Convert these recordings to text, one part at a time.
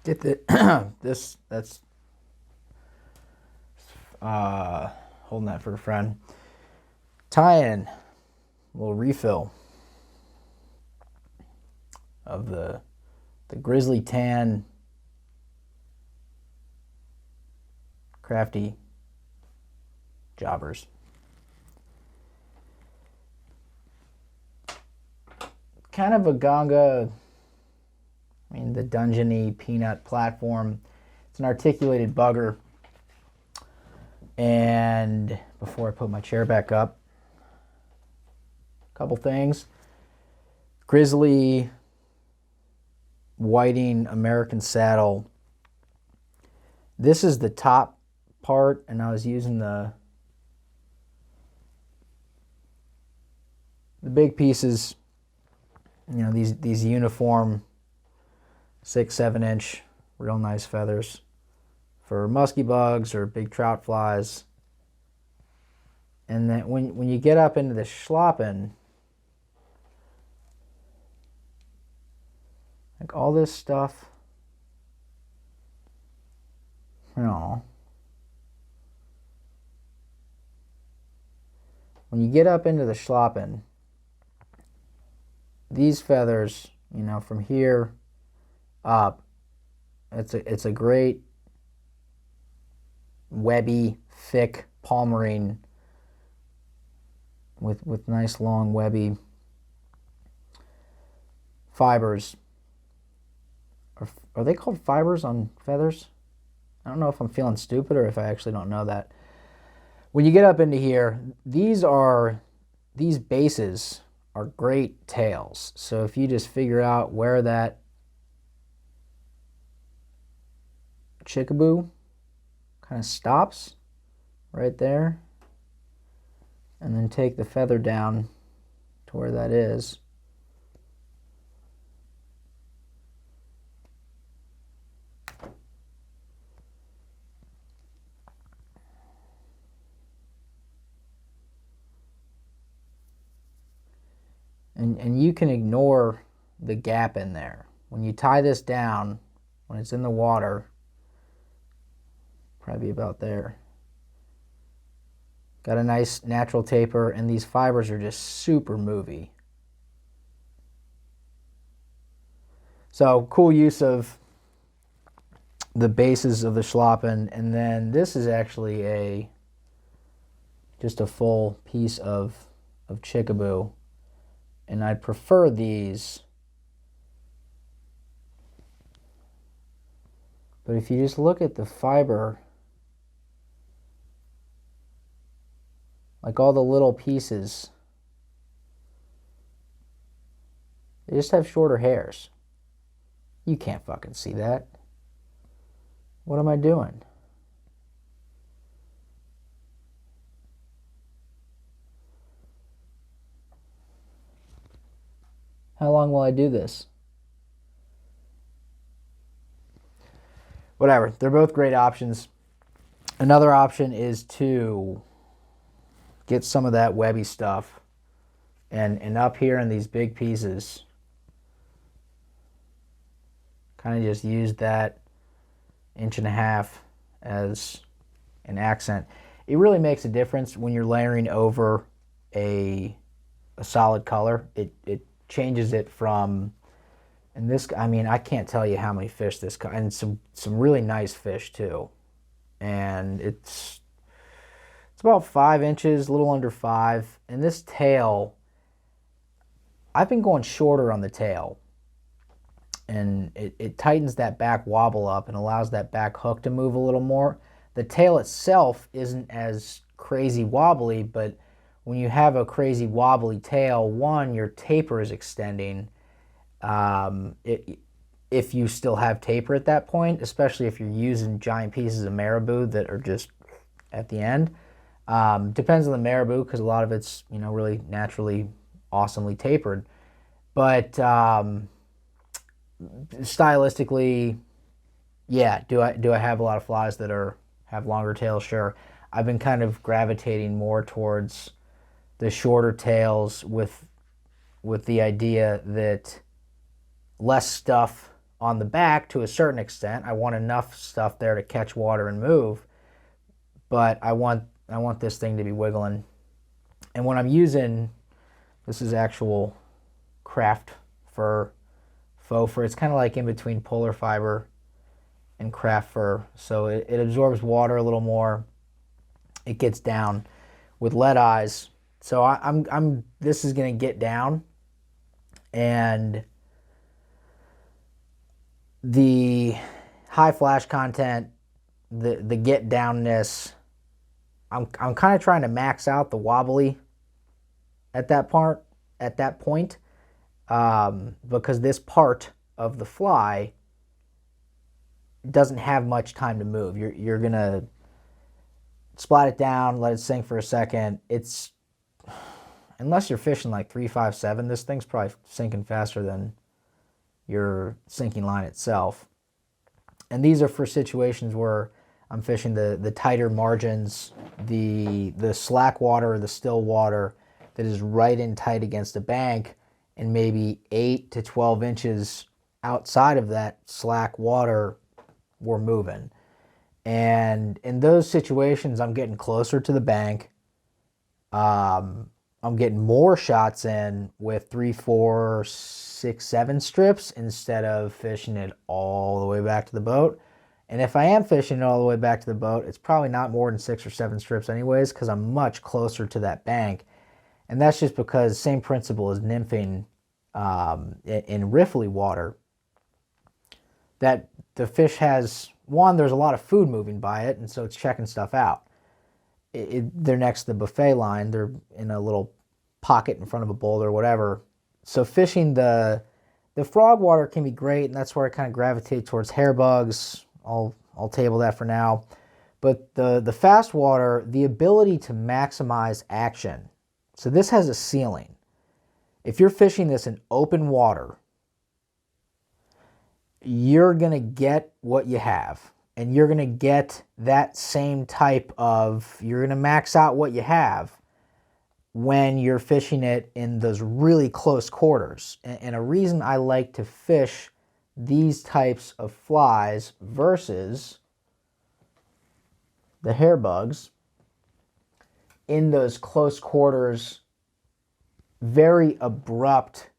Get the this that's holding that for a friend. Tie-in, a little refill of the Grizzly Tan Crafty Jobbers. Kind of a Ganga, I mean, the dungeony peanut platform. It's an articulated bugger. And before I put my chair back up, a couple things. Grizzly whiting American saddle. This is the top part, and I was using the big pieces, you know, these uniform 6-7 inch real nice feathers for musky bugs or big trout flies. And then when you get up into the schloppen, like all this stuff, you know, when you get up into the schloppen, these feathers, you know, from here up, it's a great webby, thick palmerine with nice long webby fibers. Are they called fibers on feathers? I don't know if I'm feeling stupid or if I actually don't know that. When you get up into here, these bases are great tails. So if you just figure out where that chickaboo kind of stops right there, and then take the feather down to where that is. And you can ignore the gap in there. When you tie this down, when it's in the water, probably about there. Got a nice natural taper, and these fibers are just super movie. So cool use of the bases of the schloppen, and then this is actually just a full piece of chickaboo, and I'd prefer these. But if you just look at the fiber, like all the little pieces, they just have shorter hairs. You can't fucking see that. What am I doing? How long will I do this? Whatever. They're both great options. Another option is to get some of that webby stuff and up here in these big pieces, kind of just use that 1.5 inch as an accent. It really makes a difference when you're layering over a solid color. It changes it from, and this, I mean, I can't tell you how many fish this, and some really nice fish too. And it's about 5 inches, a little under 5. And this tail, I've been going shorter on the tail, and it tightens that back wobble up and allows that back hook to move a little more. The tail itself isn't as crazy wobbly, but when you have a crazy wobbly tail, one, your taper is extending. If you still have taper at that point, especially if you're using giant pieces of marabou that are just at the end. Depends on the marabou, because a lot of it's, you know, really naturally awesomely tapered. But stylistically, yeah, do I have a lot of flies that have longer tails? Sure. I've been kind of gravitating more towards the shorter tails with the idea that less stuff on the back to a certain extent. I want enough stuff there to catch water and move, but I want this thing to be wiggling. And when I'm using, this is actual craft fur, faux fur. It's kind of like in between polar fiber and craft fur. So it absorbs water a little more. It gets down with lead eyes. So this is going to get down, and the high flash content, the get downness, I'm kind of trying to max out the wobbly at that point, because this part of the fly doesn't have much time to move. You're gonna splat it down, let it sink for a second. It's, unless you're fishing like 357, this thing's probably sinking faster than your sinking line itself. And these are for situations where I'm fishing the tighter margins, the slack water or the still water that is right in tight against a bank, and maybe 8 to 12 inches outside of that slack water, we're moving. And in those situations, I'm getting closer to the bank. I'm getting more shots in with 3, 4, 6, 7 strips instead of fishing it all the way back to the boat. And if I am fishing it all the way back to the boat, it's probably not more than 6 or 7 strips anyways, because I'm much closer to that bank. And that's just because, same principle as nymphing in riffly water, that the fish has, one, there's a lot of food moving by it, and so it's checking stuff out. They're next to the buffet line. They're in a little pocket in front of a boulder or whatever. So fishing the frog water can be great, and that's where I kind of gravitate towards hair bugs. I'll table that for now. But the fast water, the ability to maximize action. So this has a ceiling. If you're fishing this in open water, you're going to get what you have. And you're going to get that same type of, you're going to max out what you have when you're fishing it in those really close quarters. And a reason I like to fish these types of flies versus the hair bugs in those close quarters, very abrupt,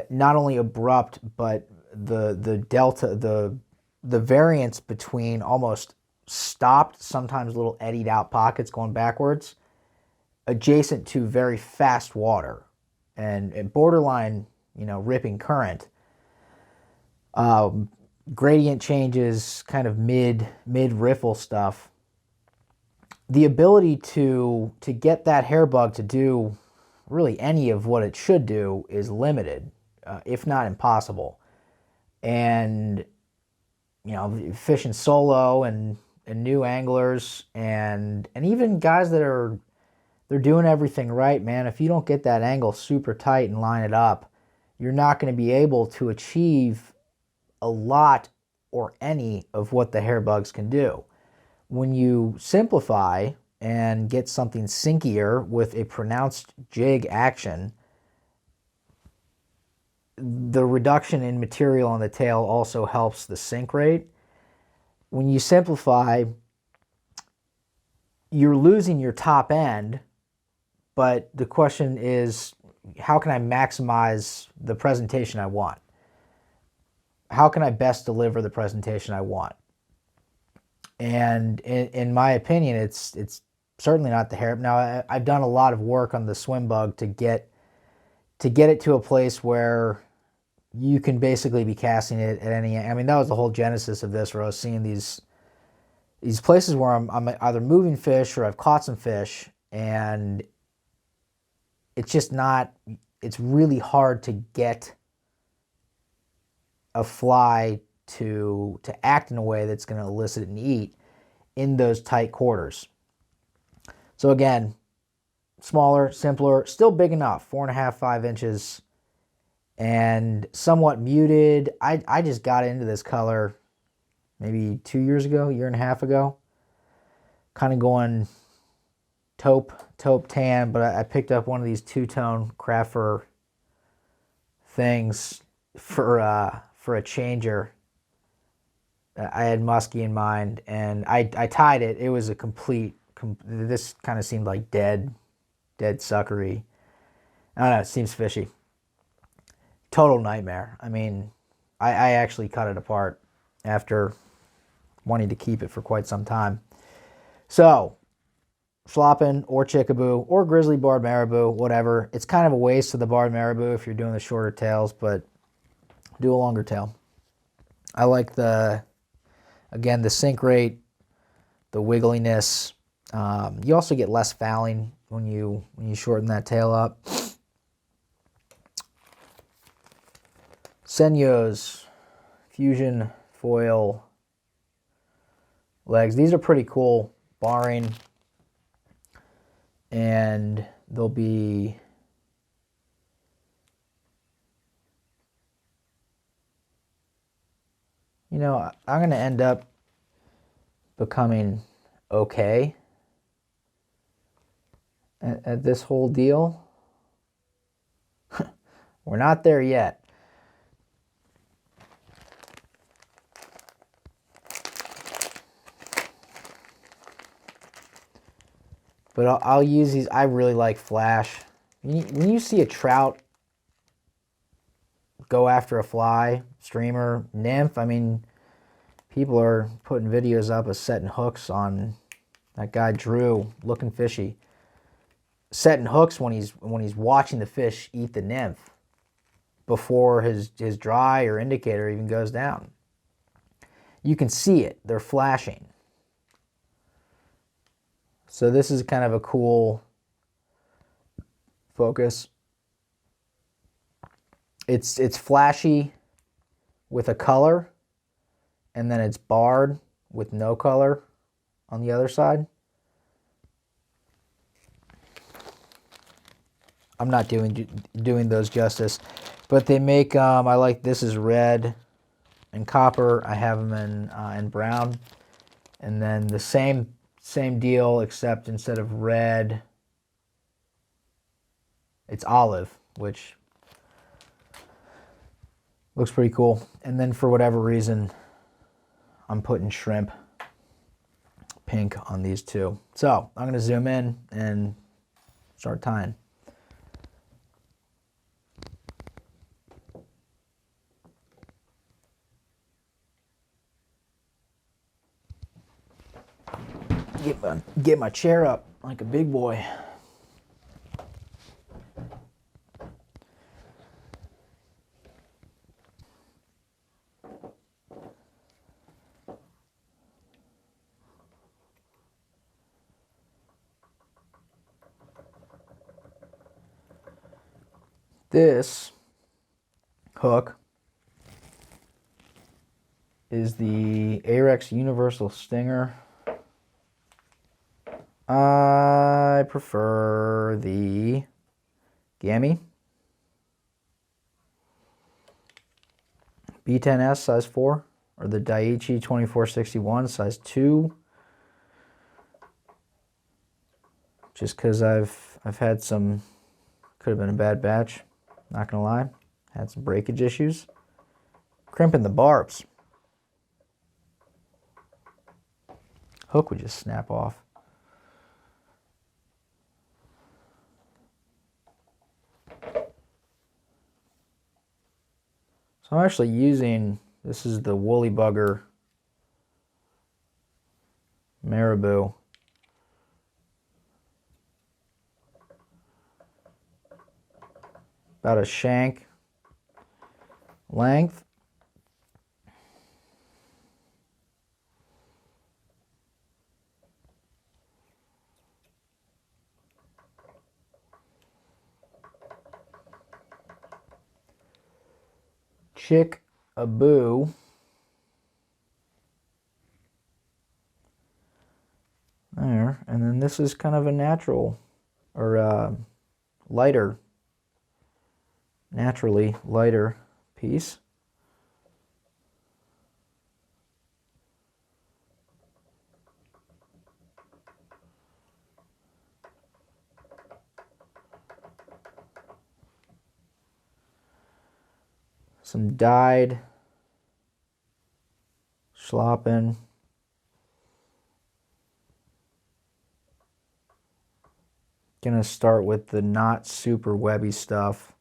not only abrupt, but the delta, the variance between almost stopped, sometimes little eddied out pockets going backwards, adjacent to very fast water and borderline, ripping current. Gradient changes, kind of mid riffle stuff. The ability to get that hair bug to do really any of what it should do is limited, if not impossible. And fishing solo and new anglers and even guys that they're doing everything right, man. If you don't get that angle super tight and line it up, you're not going to be able to achieve a lot or any of what the hair bugs can do. When you simplify and get something sinkier with a pronounced jig action, the reduction in material on the tail also helps the sink rate. When you simplify, you're losing your top end, but the question is, how can I maximize the presentation I want? How can I best deliver the presentation I want? And in my opinion, it's certainly not the hair. Now, I've done a lot of work on the swim bug to get it to a place where you can basically be casting it at any. I mean, that was the whole genesis of this, where I was seeing these places where I'm either moving fish or I've caught some fish, and it's just not. It's really hard to get a fly to act in a way that's going to elicit and eat in those tight quarters. So again, smaller, simpler, still big enough, 4.5, 5 inches, and somewhat muted. I just got into this color maybe 2 years ago, year and a half ago, kind of going taupe tan, but I picked up one of these two-tone craft fur things for for a changer. I had muskie in mind, and I tied it. It was a this kind of seemed like dead suckery. I don't know, it seems fishy. Total nightmare. I mean, I actually cut it apart after wanting to keep it for quite some time. So, flopping or chickaboo or grizzly barred marabou, whatever. It's kind of a waste of the barred marabou if you're doing the shorter tails, but do a longer tail. I like again, the sink rate, the wiggliness. You also get less fouling when you shorten that tail up. Senyo's fusion foil legs. These are pretty cool, barring, and they'll be I'm going to end up becoming okay at this whole deal. We're not there yet. But I'll use these. I really like flash. When you see a trout go after a fly, streamer, nymph, I mean, people are putting videos up of setting hooks on that guy Drew, looking fishy. Setting hooks when he's watching the fish eat the nymph before his dry or indicator even goes down. You can see it. They're flashing. So this is kind of a cool focus. It's flashy with a color, and then it's barred with no color on the other side. I'm not doing those justice, but they make I like this is red and copper. I have them in brown, and then the same deal, except instead of red, it's olive, which looks pretty cool. And then for whatever reason, I'm putting shrimp pink on these two. So I'm going to zoom in and start tying. Get my chair up like a big boy. This hook is the Arex Universal Stinger. I prefer the Gammy B10S size 4 or the Daiichi 2461 size 2. Just because I've had some, could have been a bad batch, not gonna lie. Had some breakage issues. Crimping the barbs. Hook would just snap off. So I'm actually using, this is the Woolly Bugger Marabou. About a shank length. Chick-a-boo. There, and then this is kind of a natural, or lighter, naturally lighter piece. Some dyed slopping. Gonna start with the not super webby stuff.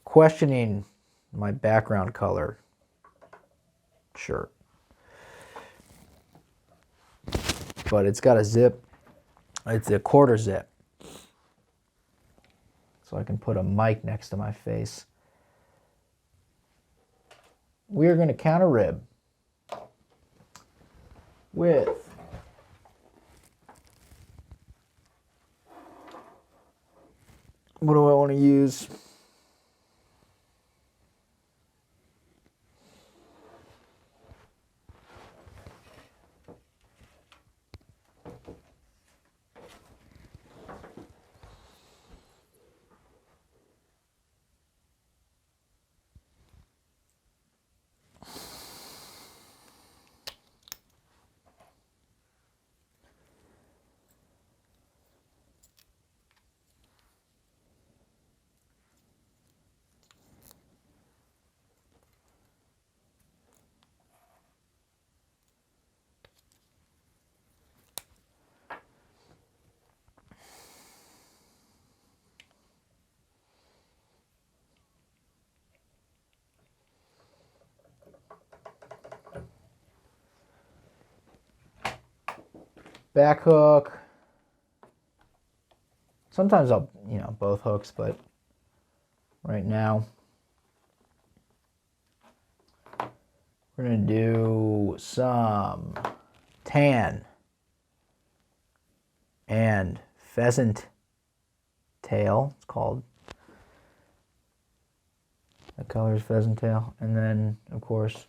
Questioning my background color shirt. But it's got a zip. It's a quarter zip. So I can put a mic next to my face. We're going to counter rib with what do I want to use? Back hook. Sometimes I'll, both hooks, but right now we're going to do some tan and pheasant tail. It's called. The color is pheasant tail. And then, of course,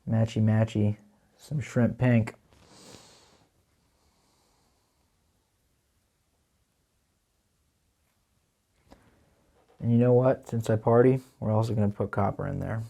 matchy, some shrimp pink. And you know what? Since I party, we're also going to put copper in there.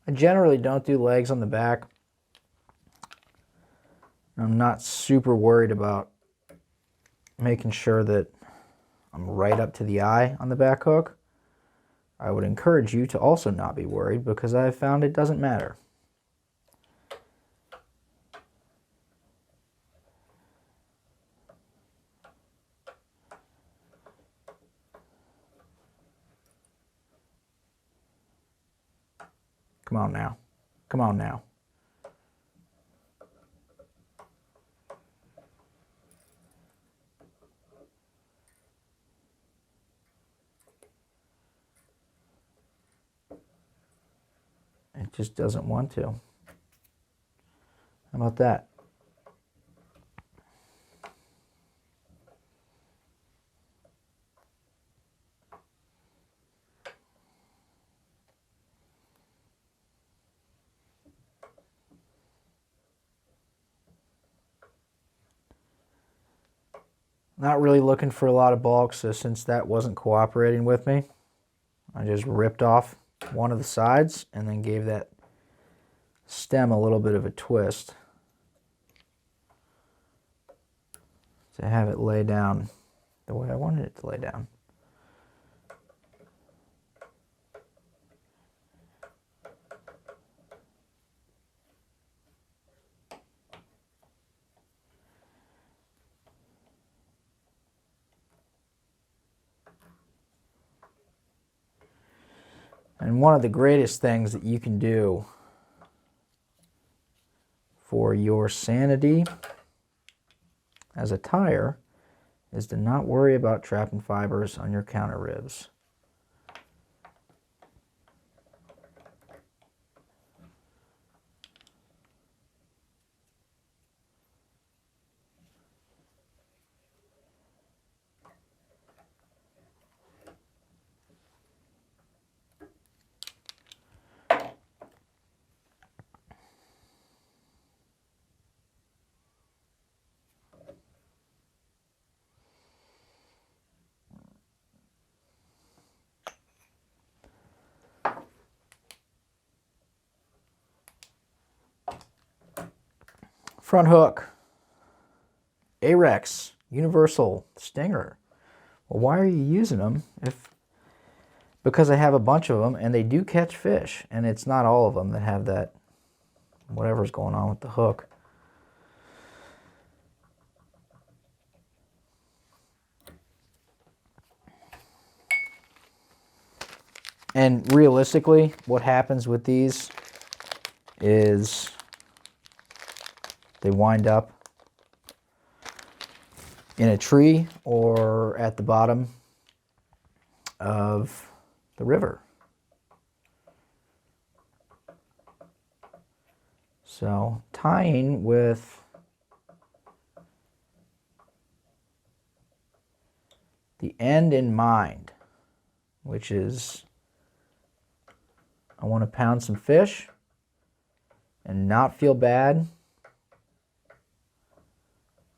I generally don't do legs on the back. I'm not super worried about making sure that I'm right up to the eye on the back hook. I would encourage you to also not be worried because I've found it doesn't matter. Come on now. Come on now. It just doesn't want to. How about that? Not really looking for a lot of bulk, so since that wasn't cooperating with me, I just ripped off one of the sides and then gave that stem a little bit of a twist to have it lay down the way I wanted it to lay down. And one of the greatest things that you can do for your sanity as a tyer is to not worry about trapping fibers on your counter ribs. Front hook, Arex, Universal, Stinger. Well, why are you using them? Because I have a bunch of them and they do catch fish, and it's not all of them that have that, whatever's going on with the hook. And realistically, what happens with these is they wind up in a tree or at the bottom of the river. So tying with the end in mind, which is I want to pound some fish and not feel bad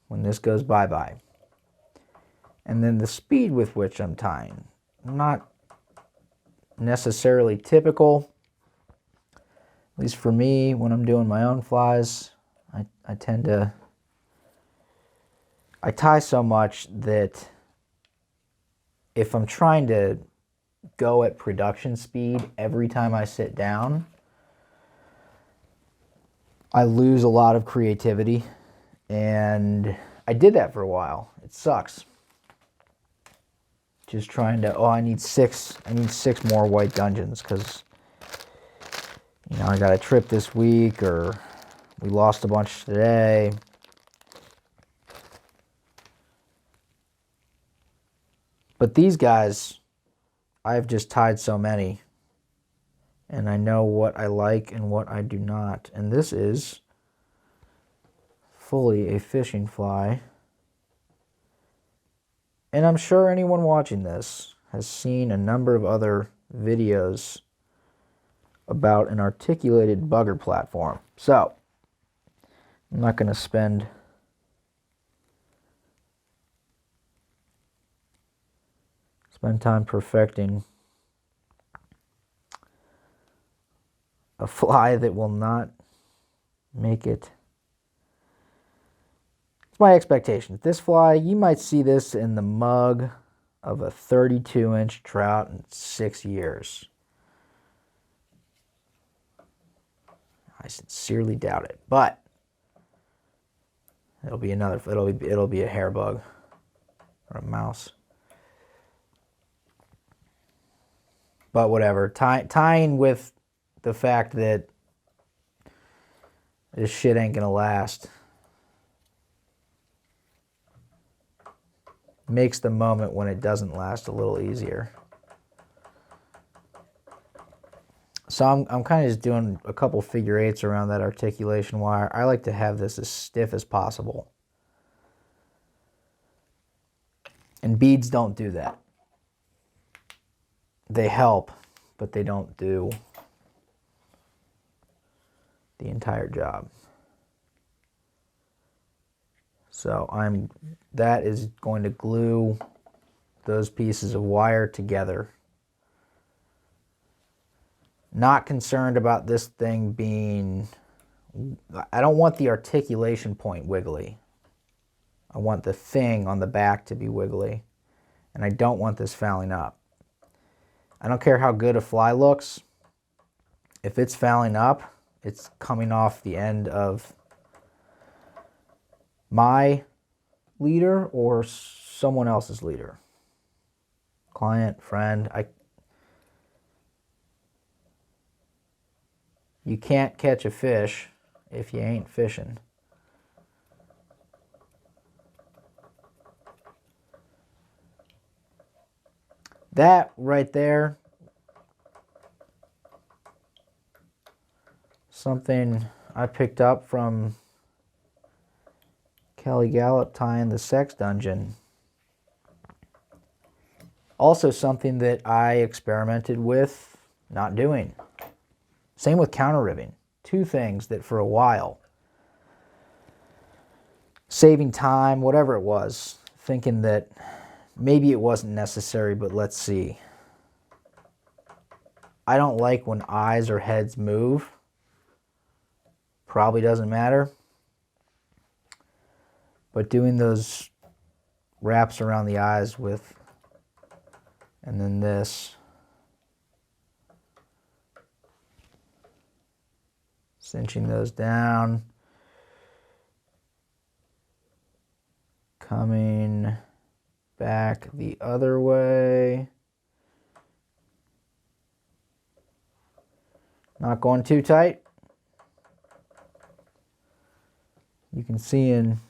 when this goes bye-bye. And then the speed with which I'm tying, not necessarily typical, at least for me when I'm doing my own flies. I tie so much that if I'm trying to go at production speed every time I sit down, I lose a lot of creativity. And I did that for a while. It sucks. Just trying to, I need six more white dungeons because, you know, I got a trip this week, or we lost a bunch today. But these guys, I've just tied so many, and I know what I like and what I do not. And this is fully a fishing fly. And I'm sure anyone watching this has seen a number of other videos about an articulated bugger platform. So, I'm not going to spend time perfecting a fly that will not make it. It's my expectation. This fly, you might see this in the mug of a 32-inch trout in 6 years. I sincerely doubt it, but it'll be a hair bug or a mouse. But whatever, tying with the fact that this shit ain't gonna last makes the moment when it doesn't last a little easier. So I'm kind of just doing a couple figure eights around that articulation wire. I like to have this as stiff as possible. And beads don't do that. They help, but they don't do the entire job. So that is going to glue those pieces of wire together. Not concerned about this thing being, I don't want the articulation point wiggly. I want the thing on the back to be wiggly. And I don't want this fouling up. I don't care how good a fly looks. If it's fouling up, it's coming off the end of my leader or someone else's leader. Client, friend. You can't catch a fish if you ain't fishing. That right there, something I picked up from Kelly Gallup tying the sex dungeon. Also something that I experimented with not doing. Same with counter ribbing. Two things that for a while, saving time, whatever it was, thinking that maybe it wasn't necessary, but let's see. I don't like when eyes or heads move. Probably doesn't matter. But doing those wraps around the eyes with, and then this, cinching those down, coming back the other way, not going too tight. You can see in,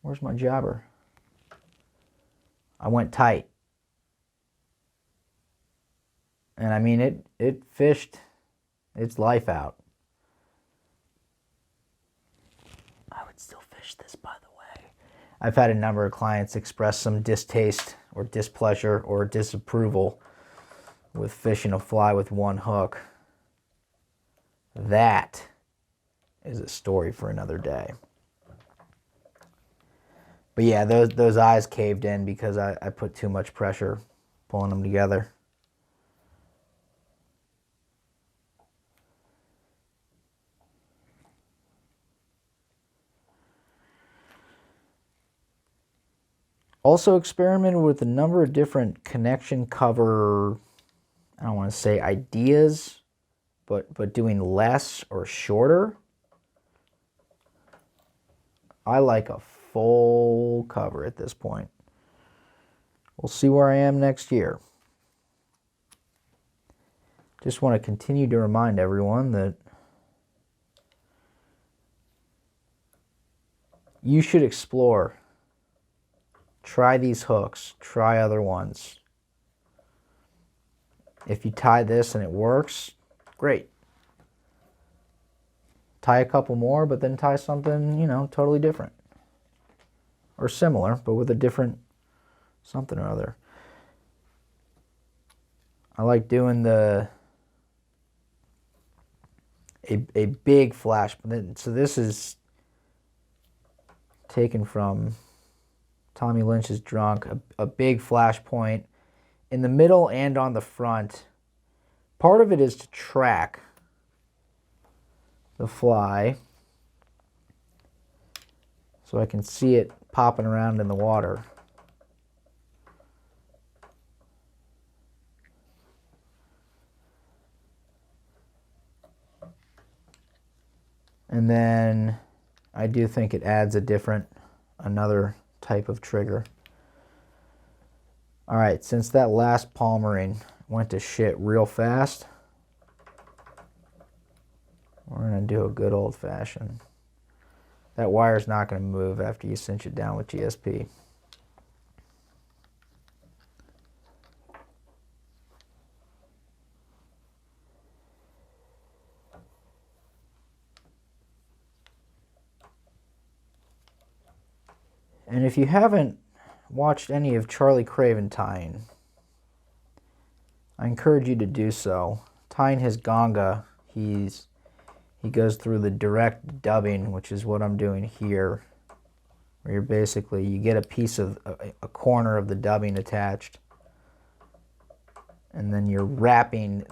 where's my jobber? I went tight. And I mean, it fished its life out. I would still fish this, by the way. I've had a number of clients express some distaste or displeasure or disapproval with fishing a fly with one hook. That is a story for another day. But yeah, those eyes caved in because I put too much pressure pulling them together. Also experimented with a number of different connection cover, I don't want to say ideas, but doing less or shorter. I like a full cover at this point. We'll see where I am next year. Just want to continue to remind everyone that you should explore. Try these hooks. Try other ones. If you tie this and it works, great. Tie a couple more, but then tie something, totally different. Or similar, but with a different something or other. I like doing a big flash. So this is taken from Tommy Lynch's Drunk, a big flash point in the middle and on the front. Part of it is to track the fly so I can see it popping around in the water. And then I do think it adds another type of trigger. All right, since that last palmering went to shit real fast, we're gonna do a good old fashioned. That wire's not gonna move after you cinch it down with GSP. And if you haven't watched any of Charlie Craven tying, I encourage you to do so. Tying his Ganga, he's he goes through the direct dubbing, which is what I'm doing here, where you're basically, you get a piece of, a corner of the dubbing attached, and then you're wrapping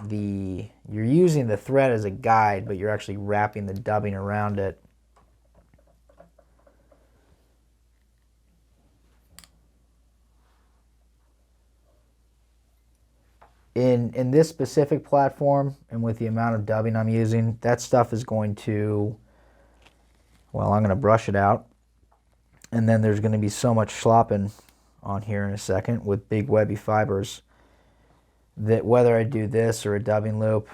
you're using the thread as a guide, but you're actually wrapping the dubbing around it. In this specific platform, and with the amount of dubbing I'm using, that stuff is going to, well, I'm going to brush it out, and then there's going to be so much slopping on here in a second with big webby fibers that whether I do this or a dubbing loop,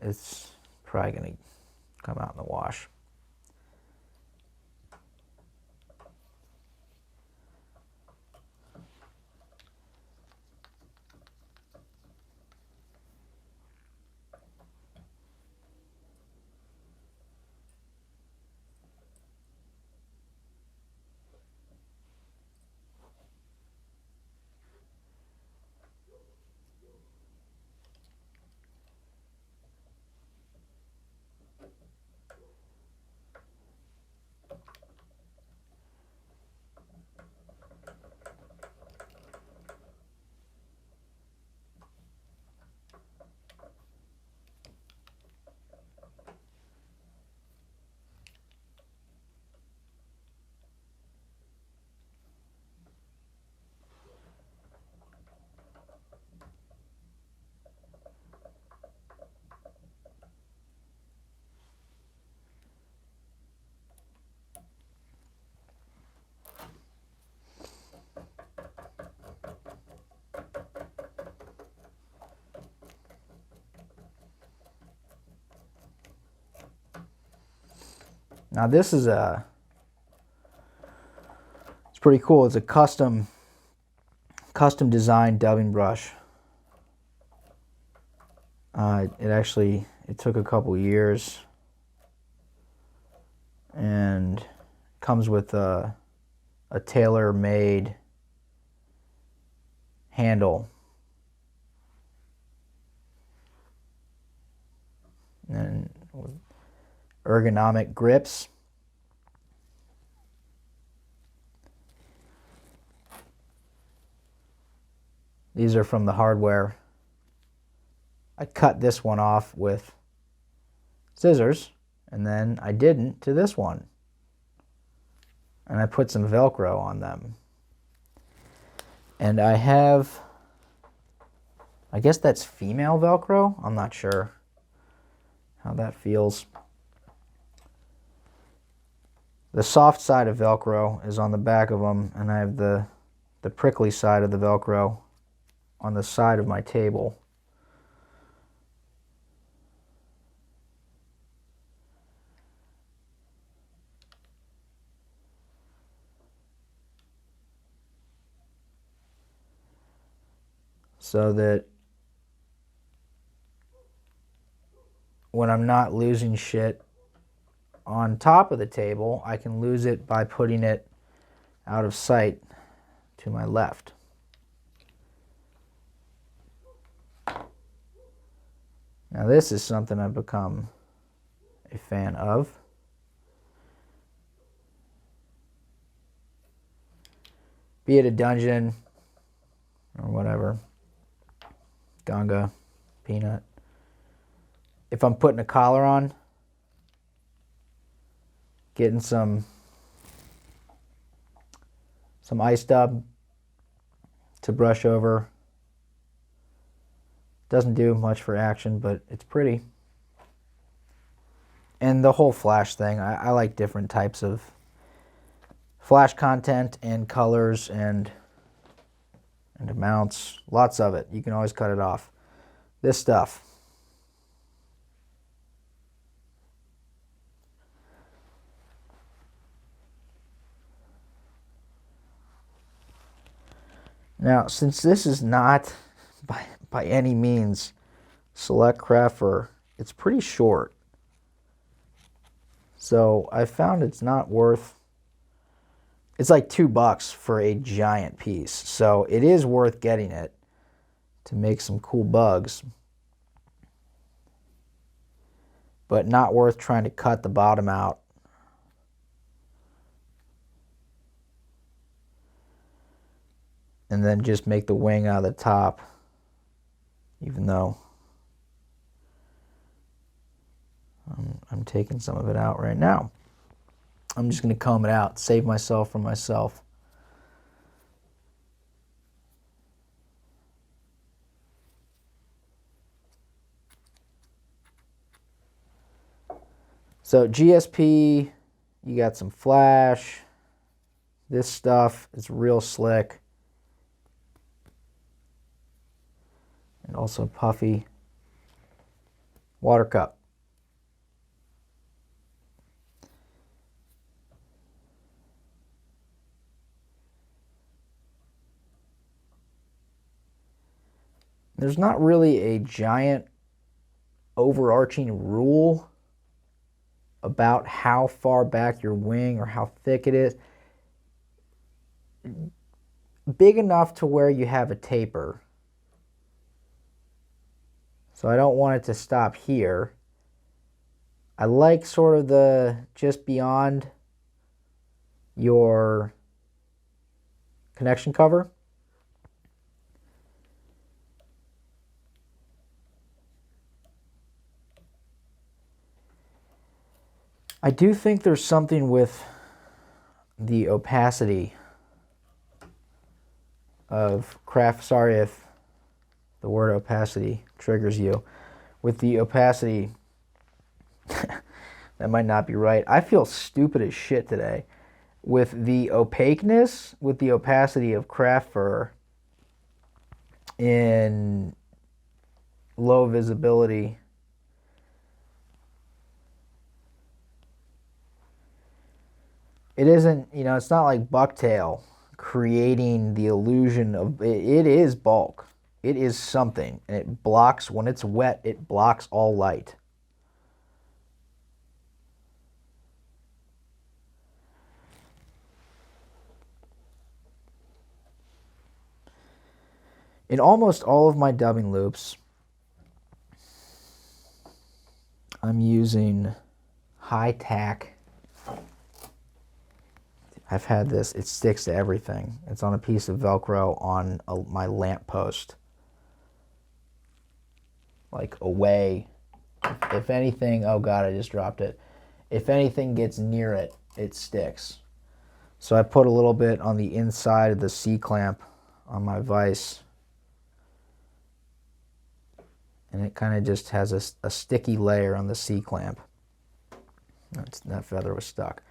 it's probably going to come out in the wash. Now this is it's pretty cool. It's a custom designed dubbing brush. It took a couple years, and comes with a tailor-made handle. And with ergonomic grips. These are from the hardware. I cut this one off with scissors, and then I didn't to this one. And I put some Velcro on them. And I have, I guess that's female Velcro. I'm not sure how that feels. The soft side of Velcro is on the back of them, and I have the prickly side of the Velcro on the side of my table. So that when I'm not losing shit on top of the table, I can lose it by putting it out of sight to my left. Now this is something I've become a fan of. Be it a dungeon or whatever. Ganga, peanut. If I'm putting a collar on, getting some ice dub to brush over. Doesn't do much for action, but it's pretty. And the whole flash thing, I like different types of flash content and colors and amounts. Lots of it. You can always cut it off. This stuff. Now, since this is not by any means select craft fur, it's pretty short. So I found it's not worth, it's like $2 for a giant piece. So it is worth getting it to make some cool bugs. but not worth trying to cut the bottom out. And then just make the wing out of the top, even though I'm taking some of it out right now. I'm just going to comb it out, save myself from myself. So GSP, you got some flash. This stuff is real slick. And also puffy. Water cup. There's not really a giant overarching rule about how far back your wing or how thick it is. Big enough to where you have a taper. So I don't want it to stop here. I like sort of the just beyond your connection cover. I do think there's something with the opacity of craft. Sorry if the word opacity triggers you. With the opacity, that might not be right. I feel stupid as shit today. With the opaqueness, with the opacity of craft fur in low visibility, it isn't, it's not like bucktail creating the illusion of, it is bulk. It is something, and it blocks, when it's wet, it blocks all light. In almost all of my dubbing loops, I'm using high tack. I've had this, it sticks to everything. It's on a piece of Velcro on my lamp post. Like away. If anything, oh God, I just dropped it. If anything gets near it, it sticks. So I put a little bit on the inside of the C-clamp on my vise. And it kind of just has a sticky layer on the C-clamp. That feather was stuck.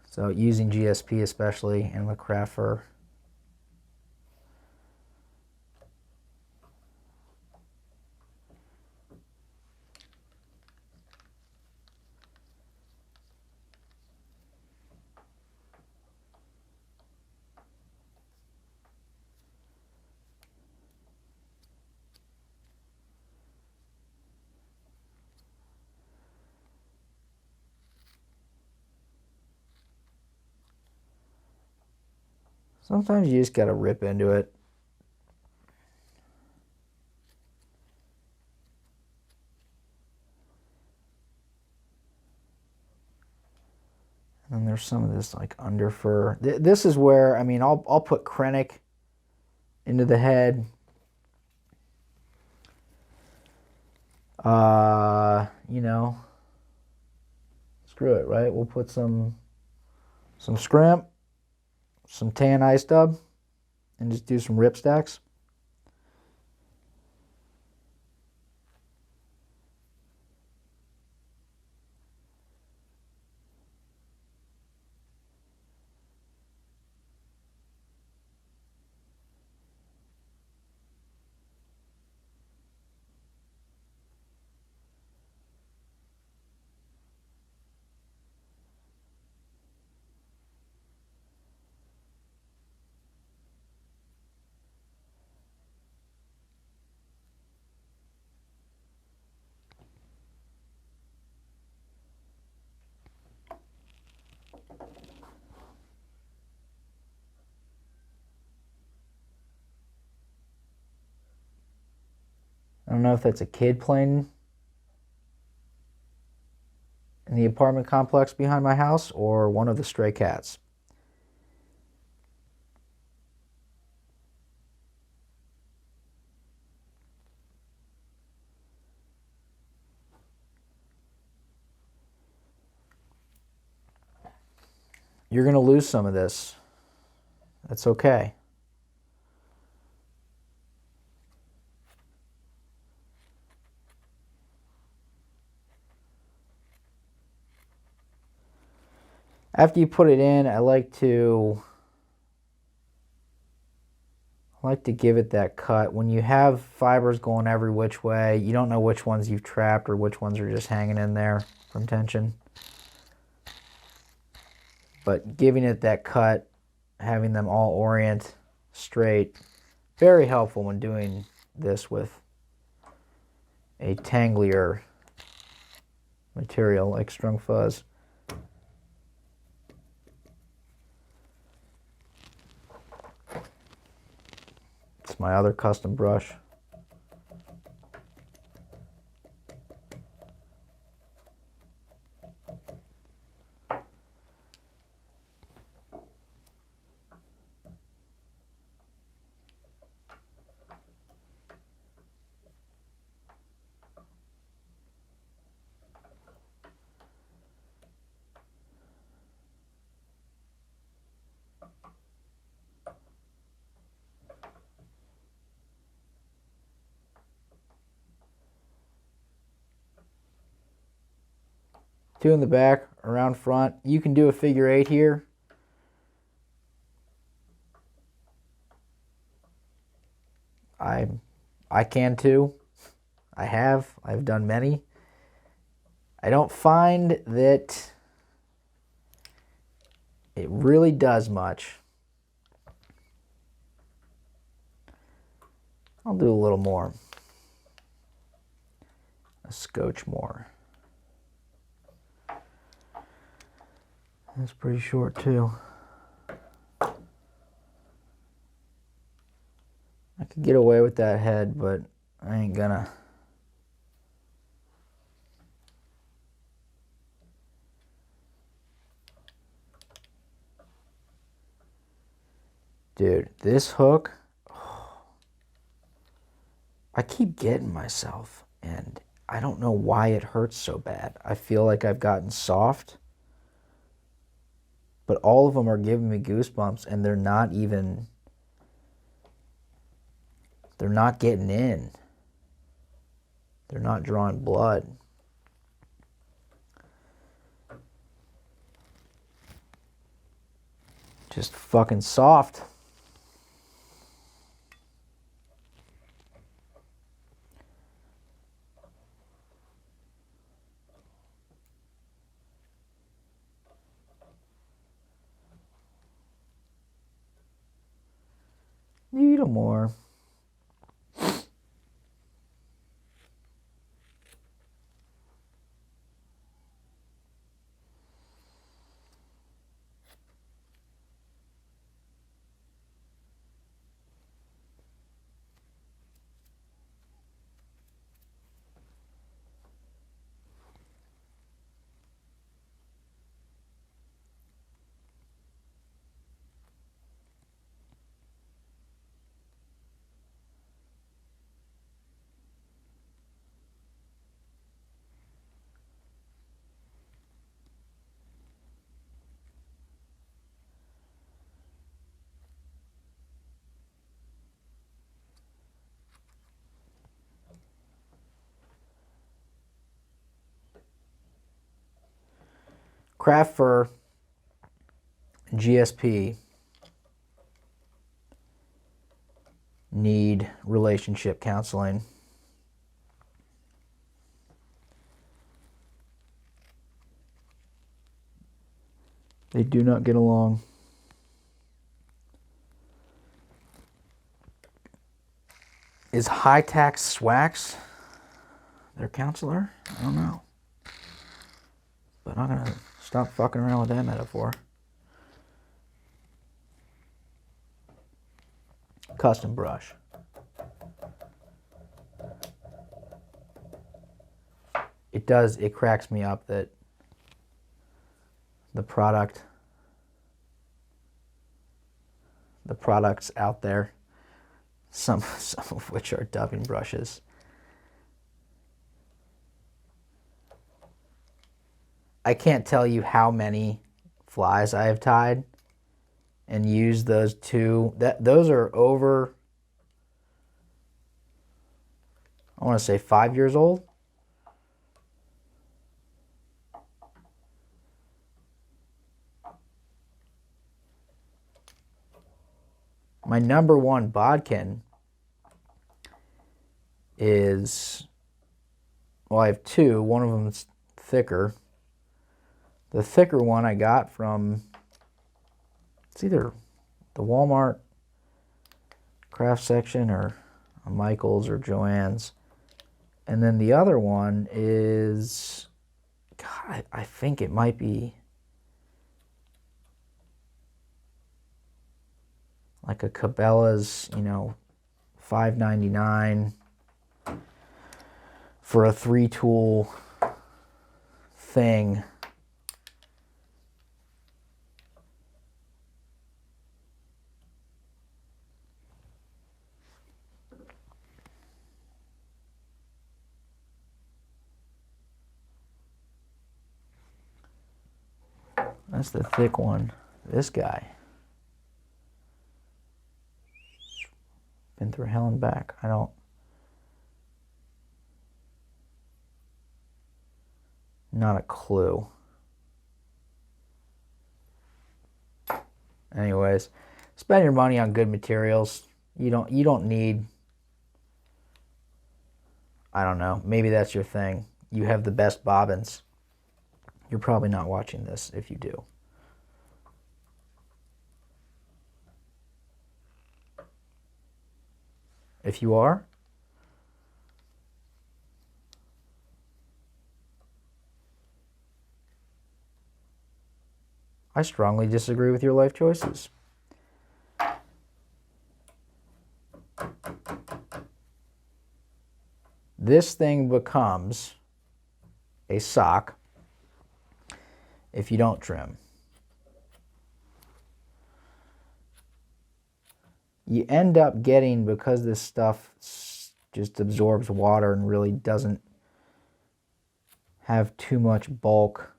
So using GSP especially, and with craft fur. Sometimes you just gotta rip into it. And there's some of this like under fur. This is where, I'll put Krennic into the head. Screw it, right? We'll put some scrimp, some tan ice dub, and just do some rip stacks. don't know if that's a kid playing in the apartment complex behind my house or one of the stray cats. You're going to lose some of this. That's okay. After you put it in, I like to give it that cut. When you have fibers going every which way, you don't know which ones you've trapped or which ones are just hanging in there from tension. But giving it that cut, having them all orient straight, very helpful when doing this with a tanglier material like strung fuzz. It's my other custom brush. Two in the back, around front. You can do a figure 8 here. I can too. I've done many. I don't find that it really does much. I'll do a little more. A scotch more. That's pretty short too. I could get away with that head, but I ain't gonna. Dude, this hook, I keep getting myself, and I don't know why it hurts so bad. I feel like I've gotten soft, but all of them are giving me goosebumps, and they're not getting in. They're not drawing blood. Just fucking soft. Need a more. Craft Fur, GSP need relationship counseling. They do not get along. Is High Tax Swax their counselor? I don't know. But I'm going to stop fucking around with that metaphor. Custom brush. it cracks me up that the products out there, some of which are dubbing brushes. I can't tell you how many flies I have tied and used those two. Those are over, I want to say 5 years old. My number one bodkin is, well, I have two. One of them is thicker. The thicker one I got from, it's either the Walmart craft section or a Michael's or Joann's. And then the other one is, God, I think it might be like a Cabela's, $5.99 for a 3-tool thing. That's the thick one. This guy. Been through hell and back. Not a clue. Anyways, spend your money on good materials. You don't need, I don't know, maybe that's your thing. You have the best bobbins. You're probably not watching this if you do. If you are, I strongly disagree with your life choices. This thing becomes a sock if you don't trim. You end up getting, because this stuff just absorbs water and really doesn't have too much bulk,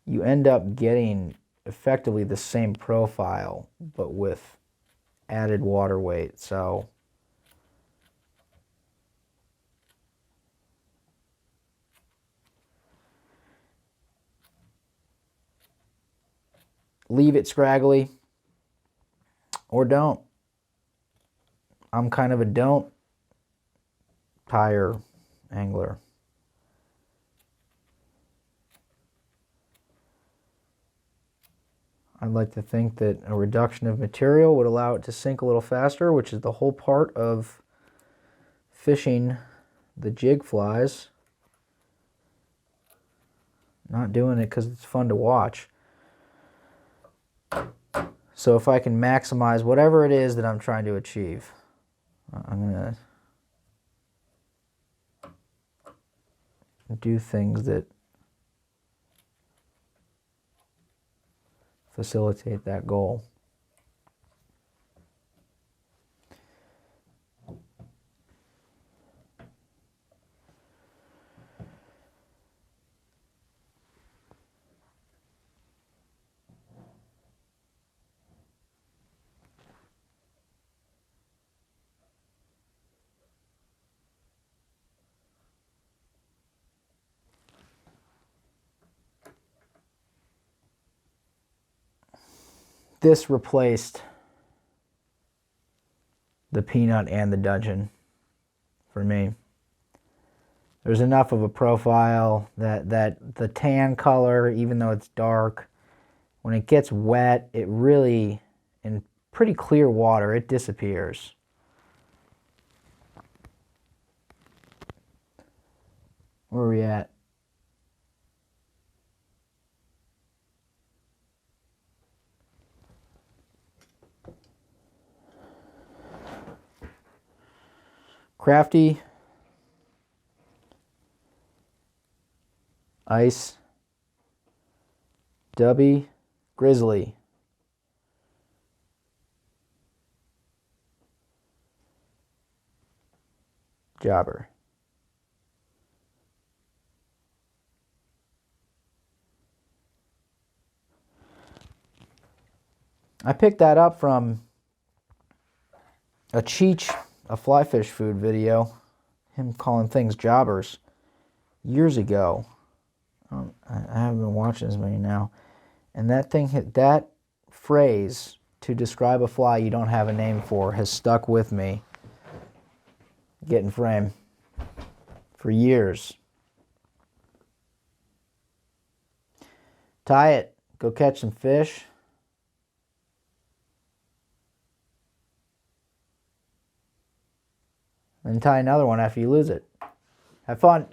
you end up getting effectively the same profile, but with added water weight. So leave it scraggly or don't. I'm kind of a don't tire angler. I'd like to think that a reduction of material would allow it to sink a little faster, which is the whole part of fishing the jig flies. Not doing it because it's fun to watch. So if I can maximize whatever it is that I'm trying to achieve, I'm going to do things that facilitate that goal. This replaced the peanut and the dudgeon for me. There's enough of a profile that the tan color, even though it's dark, when it gets wet, it really, in pretty clear water, it disappears. Where are we at? Crafty Ice. W. Grizzly. Jobber. I picked that up from a Cheech, a fly fish food video, him calling things jobbers years ago. I haven't been watching as many now. And that phrase to describe a fly you don't have a name for has stuck with me. Get in frame for years. Tie it. Go catch some fish. And tie another one after you lose it. Have fun.